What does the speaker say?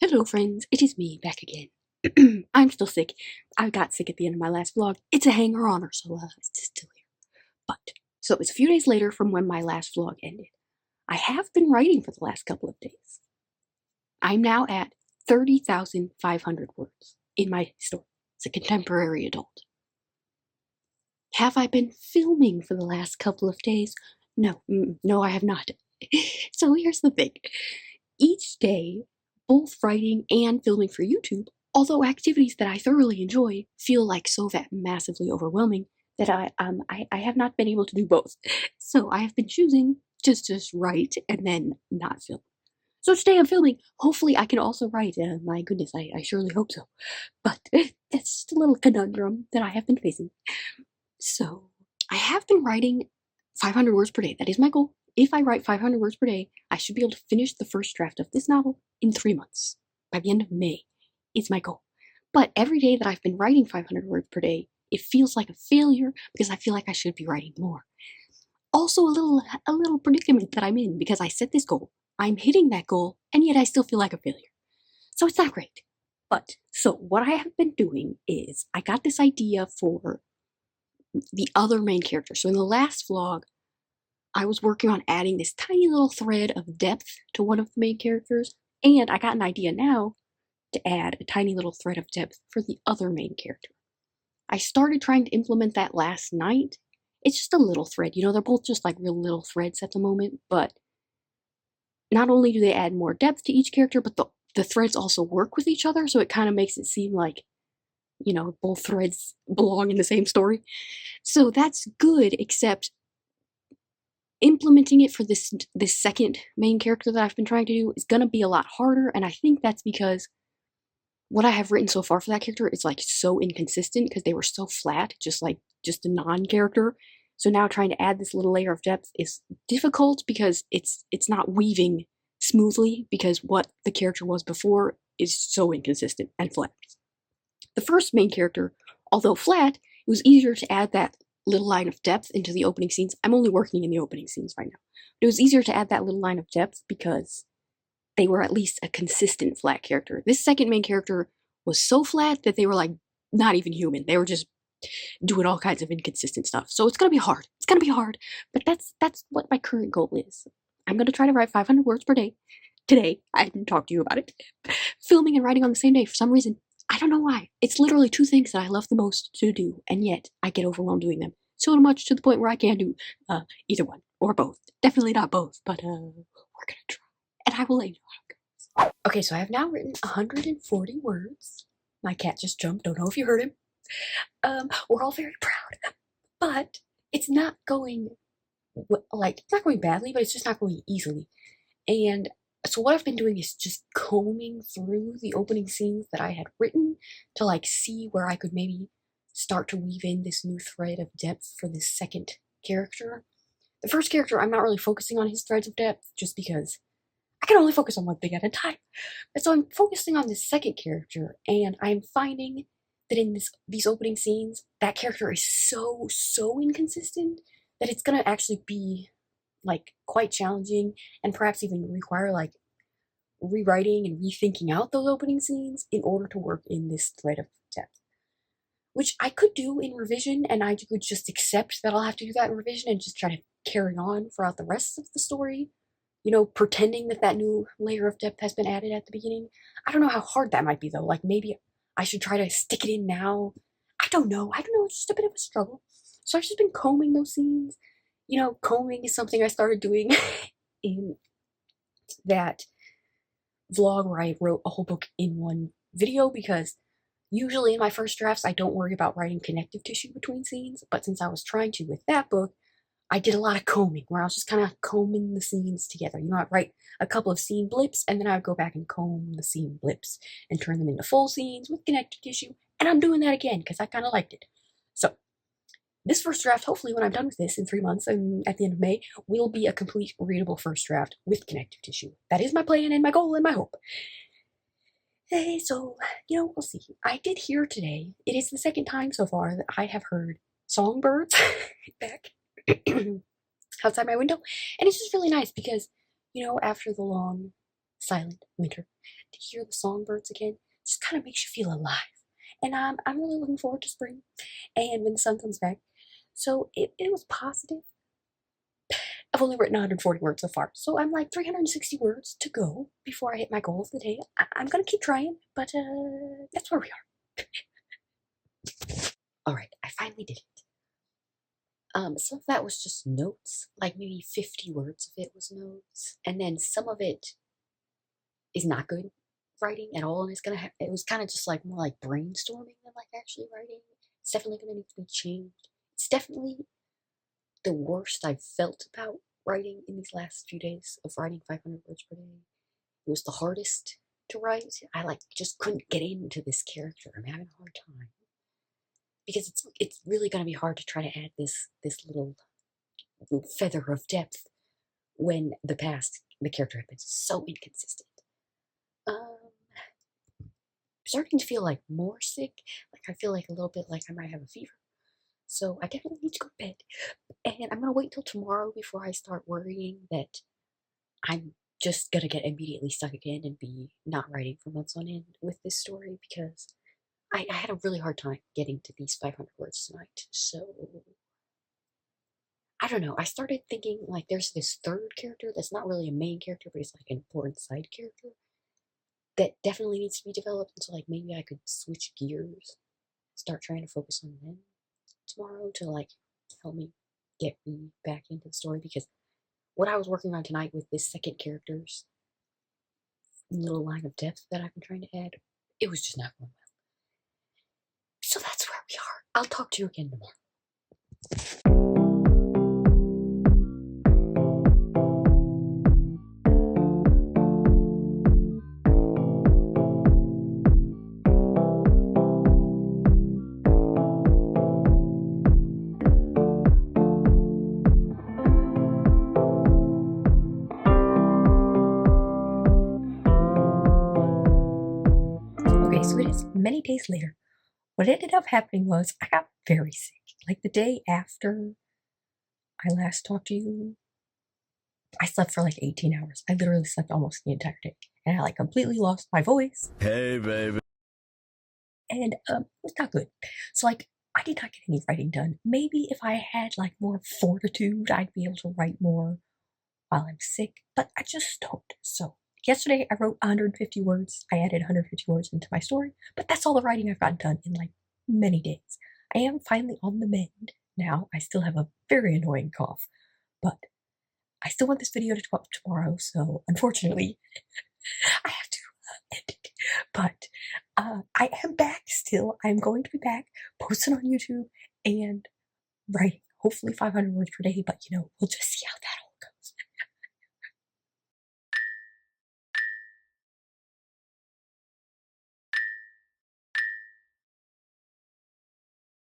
Hello friends, it is me, back again. I'm still sick. I got sick at the end of my last vlog. It's a hanger-oner, so it's just still here. But, so it was a few days later from when my last vlog ended. I have been writing for the last couple of days. I'm now at 30,500 words in my story. It's a contemporary adult. Have I been filming for the last couple of days? No, no I have not. So here's the thing. Each day, both writing and filming for YouTube, although activities that I thoroughly enjoy, feel like so massively overwhelming that I have not been able to do both. So I have been choosing to just write and then not film. So today I'm filming. Hopefully I can also write. My goodness, I surely hope so. But that's just a little conundrum that I have been facing. So I have been writing 500 words per day. That is my goal. If I write 500 words per day, I should be able to finish the first draft of this novel in 3 months. By the end of May is my goal. But every day that I've been writing 500 words per day, it feels like a failure because I feel like I should be writing more. Also a little predicament that I'm in because I set this goal, I'm hitting that goal, and yet I still feel like a failure. So it's not great. But, so what I have been doing is, I got this idea for the other main character. So in the last vlog, I was working on adding this tiny little thread of depth to one of the main characters, and I got an idea now to add a tiny little thread of depth for the other main character. I started trying to implement that last night. It's just a little thread, you know, they're both just like real little threads at the moment, but not only do they add more depth to each character, but the threads also work with each other, so it kind of makes it seem like, you know, both threads belong in the same story. So that's good, except implementing it for this second main character that I've been trying to do is gonna be a lot harder, and I think that's because what I have written so far for that character is like so inconsistent because they were so flat, just a non-character. So now trying to add this little layer of depth is difficult because it's not weaving smoothly because what the character was before is so inconsistent and flat. The first main character, although flat, it was easier to add that little line of depth into the opening scenes. I'm only working in the opening scenes right now. But it was easier to add that little line of depth because they were at least a consistent flat character. This second main character was so flat that they were like not even human. They were just doing all kinds of inconsistent stuff. So it's gonna be hard. It's gonna be hard. But that's what my current goal is. I'm gonna try to write 500 words per day. Today, I didn't talk to you about it. Filming and writing on the same day for some reason. I don't know why. It's literally two things that I love the most to do, and yet I get overwhelmed doing them. So much to the point where I can't do either one or both. Definitely not both, but we're gonna try. And I will let you know how it goes. Okay, so I have now written 140 words. My cat just jumped, don't know if you heard him. We're all very proud. But it's not going, it's not going badly, but it's just not going easily. And so what I've been doing is just combing through the opening scenes that I had written to like see where I could maybe start to weave in this new thread of depth for this second character. The first character, I'm not really focusing on his threads of depth just because I can only focus on one thing at a time. And so I'm focusing on this second character, and I'm finding that in these opening scenes, that character is so inconsistent that it's gonna actually be like quite challenging and perhaps even require like rewriting and rethinking out those opening scenes in order to work in this thread of depth. Which I could do in revision, and I could just accept that I'll have to do that in revision and just try to carry on throughout the rest of the story. You know, pretending that that new layer of depth has been added at the beginning. I don't know how hard that might be though. Like maybe I should try to stick it in now. I don't know. It's just a bit of a struggle. So I've just been combing those scenes. You know, combing is something I started doing in that vlog where I wrote a whole book in one video, because usually in my first drafts I don't worry about writing connective tissue between scenes, but since I was trying to with that book, I did a lot of combing where I was just kind of combing the scenes together. You know, I'd write a couple of scene blips and then I'd go back and comb the scene blips and turn them into full scenes with connective tissue, and I'm doing that again because I kind of liked it. So this first draft, hopefully when I'm done with this in 3 months and at the end of May, will be a complete readable first draft with connective tissue. That is my plan and my goal and my hope. Hey, so, you know, we'll see. I did hear today, it is the second time so far that I have heard songbirds back outside my window, and it's just really nice because, you know, after the long silent winter to hear the songbirds again just kind of makes you feel alive. And I'm really looking forward to spring and when the sun comes back. So it was positive. I've only written 140 words so far, so I'm like 360 words to go before I hit my goal of the day. I'm gonna keep trying, but that's where we are. All right, I finally did it. Some of that was just notes, like maybe 50 words of it was notes, and then some of it is not good writing at all, and it was kind of just like more like brainstorming than like actually writing. It's definitely gonna need to be changed. It's definitely the worst I've felt about writing in these last few days of writing 500 words per day. It was the hardest to write. I like just couldn't get into this character. I'm having a hard time because it's really going to be hard to try to add this little feather of depth when the character had been so inconsistent. Starting to feel like more sick. Like I feel like a little bit like I might have a fever. So I definitely need to go to bed. And I'm gonna wait till tomorrow before I start worrying that I'm just gonna get immediately stuck again and be not writing for months on end with this story because I had a really hard time getting to these 500 words tonight. So I don't know. I started thinking like there's this third character that's not really a main character, but it's like an important side character that definitely needs to be developed. And so like maybe I could switch gears, start trying to focus on them tomorrow to like help me get me back into the story because what I was working on tonight with this second character's little line of depth that I've been trying to add, it was just not going well. So that's where we are. I'll talk to you again tomorrow. Okay, so it is many days later. What ended up happening was I got very sick. Like the day after I last talked to you, I slept for like 18 hours. I literally slept almost the entire day. And I like completely lost my voice. Hey, baby. And it was not good. So like I did not get any writing done. Maybe if I had like more fortitude, I'd be able to write more while I'm sick, but I just don't. So yesterday I wrote 150 words. I added 150 words into my story, but that's all the writing I've gotten done in like many days. I am finally on the mend now. I still have a very annoying cough, but I still want this video to go up tomorrow, so unfortunately I have to end it. But I am back still. I'm going to be back posting on YouTube and writing hopefully 500 words per day, but you know, we'll just see how that